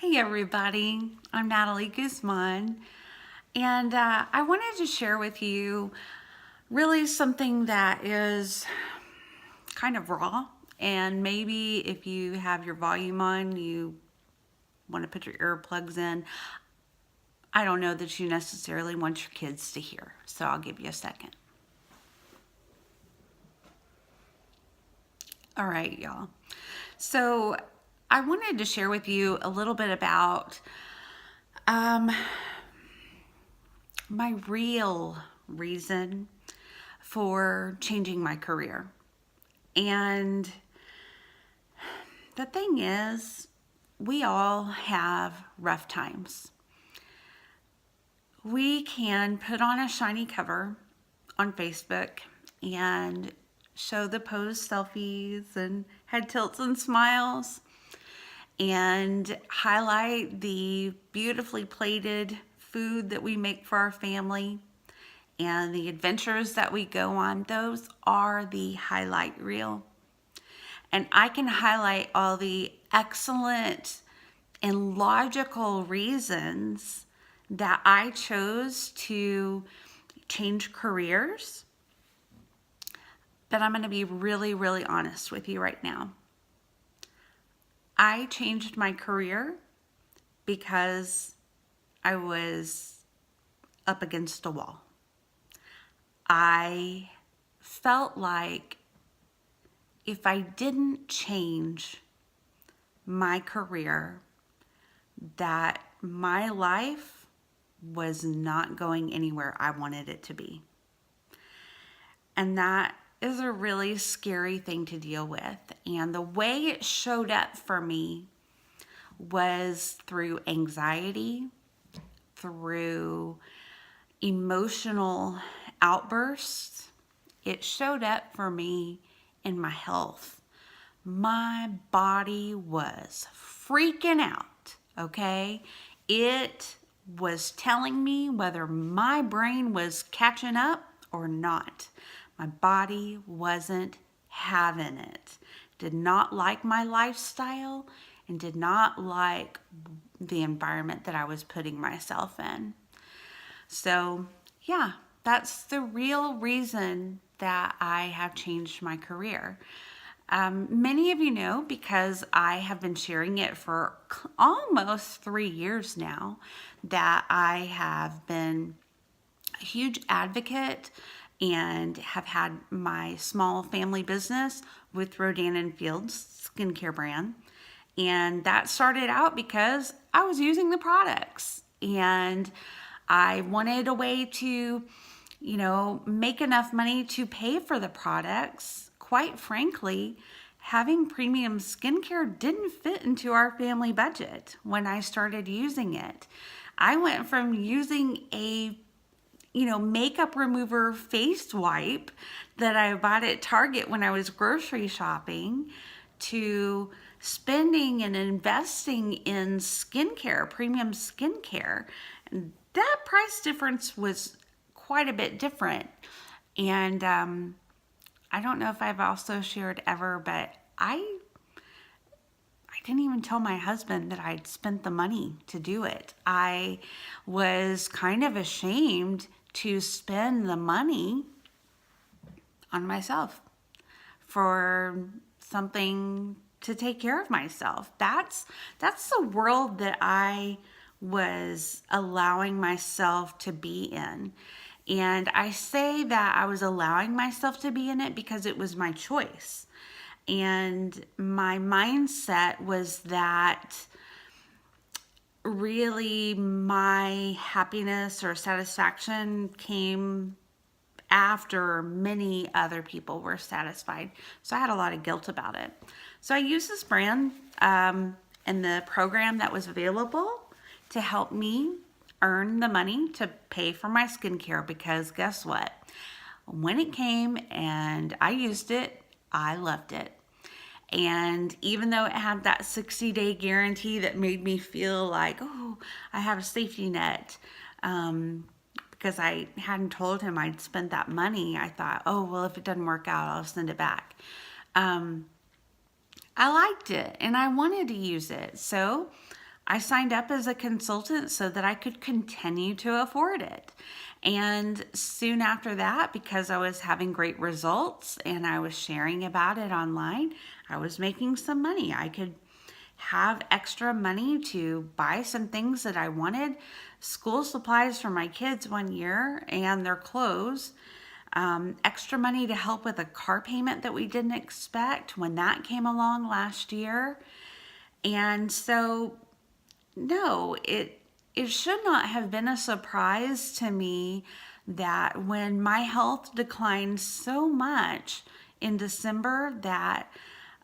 Hey everybody, I'm Natalie Guzman, and I wanted to share with you really something that is kind of raw, and maybe if you have your volume on, you want to put your earplugs in. I don't know that you necessarily want your kids to hear, so I'll give you a second. All right, y'all. So I wanted to share with you a little bit about um, my real reason for changing my career. And the thing is, we all have rough times. We can put on a shiny cover on Facebook and show the pose selfies and head tilts and smiles and highlight the beautifully plated food that we make for our family and the adventures that we go on. Those are the highlight reel. And I can highlight all the excellent and logical reasons that I chose to change careers. But I'm going to be really, really honest with you right now. I changed my career because I was up against a wall. I felt like if I didn't change my career, that my life was not going anywhere I wanted it to be. And that is a really scary thing to deal with. And the way it showed up for me was through anxiety, through emotional outbursts. It showed up for me in my health. My body was freaking out, okay? It was telling me whether my brain was catching up or not. My body wasn't having it. Did not like my lifestyle and did not like the environment that I was putting myself in. So, yeah, that's the real reason that I have changed my career. Many of you know, because I have been sharing it for almost 3 years now, that I have been a huge advocate and have had my small family business with Rodan and Fields skincare brand. And that started out because I was using the products and I wanted a way to, make enough money to pay for the products. Quite frankly, having premium skincare didn't fit into our family budget when I started using it. I went from using a makeup remover face wipe that I bought at Target when I was grocery shopping to spending and investing in skincare, premium skincare. And that price difference was quite a bit different. And I don't know if I've also shared ever, but I didn't even tell my husband that I'd spent the money to do it. I was kind of ashamed to spend the money on myself for something to take care of myself. That's the world that I was allowing myself to be in. And I say that I was allowing myself to be in it because it was my choice. And my mindset was that really my happiness or satisfaction came after many other people were satisfied. So I had a lot of guilt about it. So I used this brand and the program that was available to help me earn the money to pay for my skincare, because guess what? When it came and I used it, I loved it. And even though it had that 60-day guarantee that made me feel like, oh, I have a safety net, because I hadn't told him I'd spent that money, I thought, oh, well, if it doesn't work out, I'll send it back. I liked it and I wanted to use it. So I signed up as a consultant so that I could continue to afford it. And soon after that, because I was having great results and I was sharing about it online, I was making some money. I could have extra money to buy some things that I wanted, school supplies for my kids one year and their clothes, extra money to help with a car payment that we didn't expect when that came along last year. And so, no, it should not have been a surprise to me that when my health declined so much in December that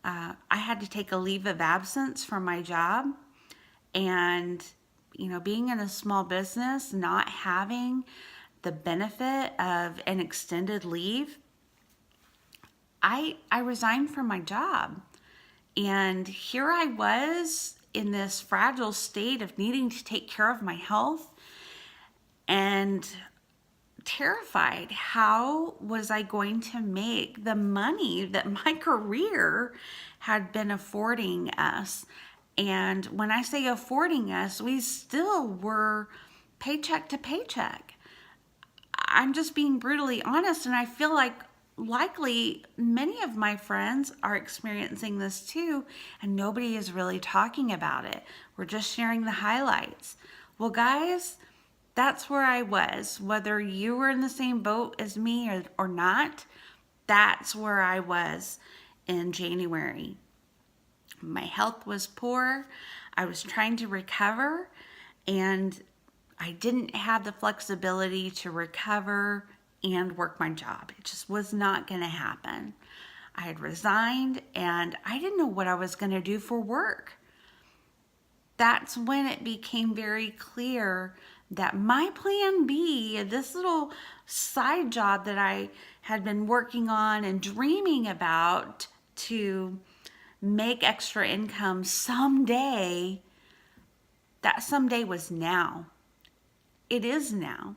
I had to take a leave of absence from my job. And, being in a small business, not having the benefit of an extended leave, I resigned from my job. And here I was in this fragile state of needing to take care of my health and terrified. How was I going to make the money that my career had been affording us? And when I say affording us, we still were paycheck to paycheck. I'm just being brutally honest, and I feel like likely many of my friends are experiencing this too, and nobody is really talking about it. We're just sharing the highlights. Well, guys, that's where I was. Whether you were in the same boat as me or not, that's where I was in January. My health was poor. I was trying to recover, and I didn't have the flexibility to recover and work my job. It just was not going to happen. I had resigned, and I didn't know what I was going to do for work. That's when it became very clear that my plan B, this little side job that I had been working on and dreaming about to make extra income someday, that someday was now. It is now,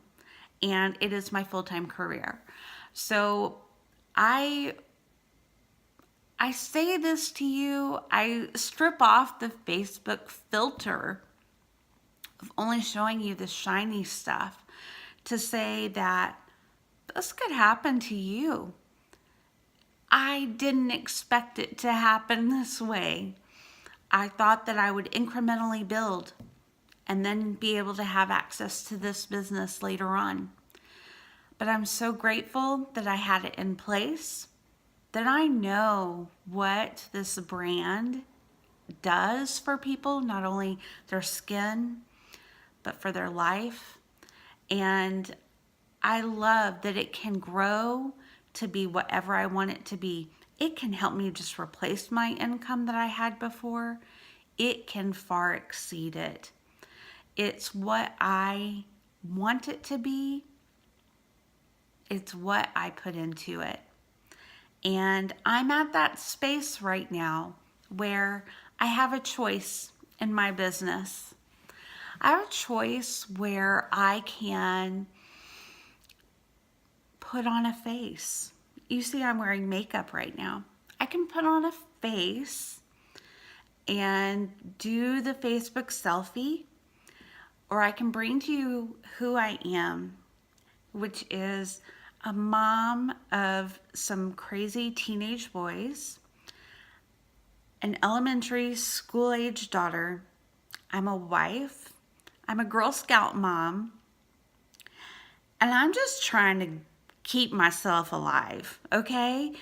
and it is my full-time career. So I say this to you, I strip off the Facebook filter of only showing you the shiny stuff to say that this could happen to you. I didn't expect it to happen this way. I thought that I would incrementally build and then be able to have access to this business later on. But I'm so grateful that I had it in place, that I know what this brand does for people, not only their skin, but for their life. And I love that it can grow to be whatever I want it to be. It can help me just replace my income that I had before. It can far exceed it. It's what I want it to be. It's what I put into it. And I'm at that space right now where I have a choice in my business. I have a choice where I can put on a face. You see, I'm wearing makeup right now. I can put on a face and do the Facebook selfie, or I can bring to you who I am, which is a mom of some crazy teenage boys, an elementary school age daughter. I'm a wife. I'm a Girl Scout mom. And I'm just trying to keep myself alive, okay?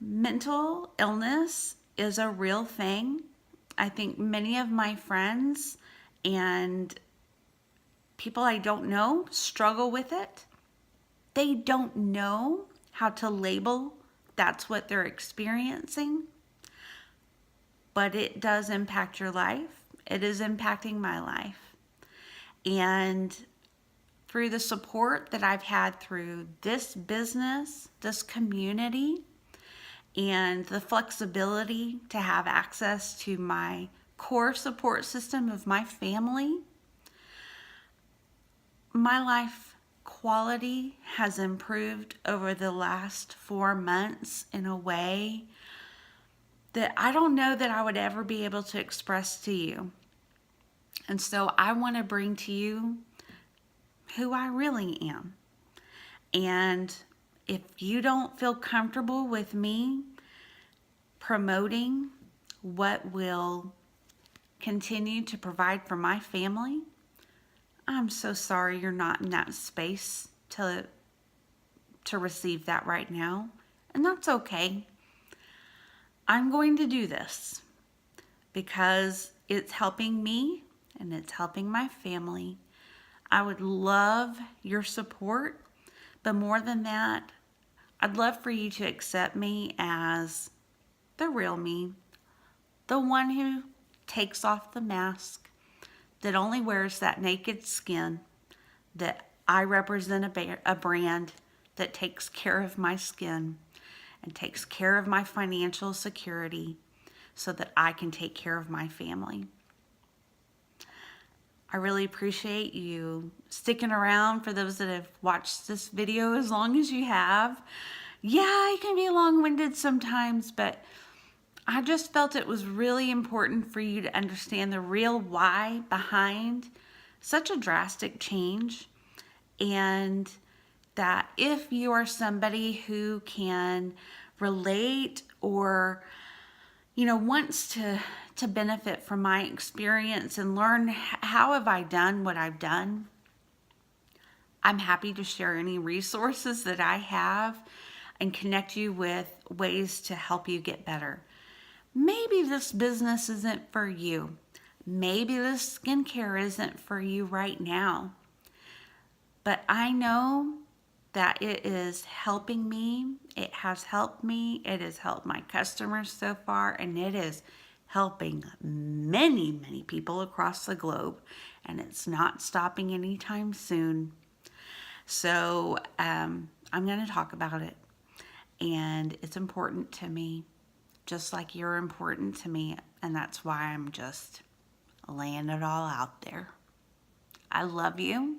Mental illness is a real thing. I think many of my friends and people I don't know struggle with it. They don't know how to label that's what they're experiencing, but it does impact your life. It is impacting my life. And through the support that I've had through this business, this community, and the flexibility to have access to my core support system of my family, my life quality has improved over the last 4 months in a way that I don't know that I would ever be able to express to you. And so I want to bring to you who I really am. And if you don't feel comfortable with me promoting what will continue to provide for my family, I'm so sorry you're not in that space to receive that right now. And that's okay. I'm going to do this because it's helping me and it's helping my family. I would love your support, but more than that, I'd love for you to accept me as the real me, the one who takes off the mask, that only wears that naked skin, that I represent a brand that takes care of my skin and takes care of my financial security so that I can take care of my family. I really appreciate you sticking around. For those that have watched this video as long as you have. Yeah, it can be long-winded sometimes, but I just felt it was really important for you to understand the real why behind such a drastic change, and that if you are somebody who can relate or wants to benefit from my experience and learn how have I done what I've done, I'm happy to share any resources that I have and connect you with ways to help you get better. Maybe this business isn't for you. Maybe this skincare isn't for you right now. But I know that it is helping me. It has helped me. It has helped my customers so far, and it is helping many, many people across the globe, and it's not stopping anytime soon. So I'm going to talk about it, and it's important to me, just like you're important to me, and that's why I'm just laying it all out there. I love you.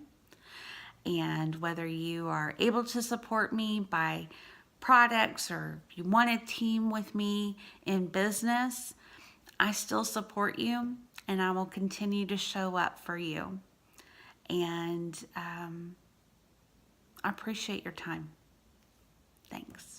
And whether you are able to support me by products or you want to team with me in business, I still support you and I will continue to show up for you. And I appreciate your time. Thanks.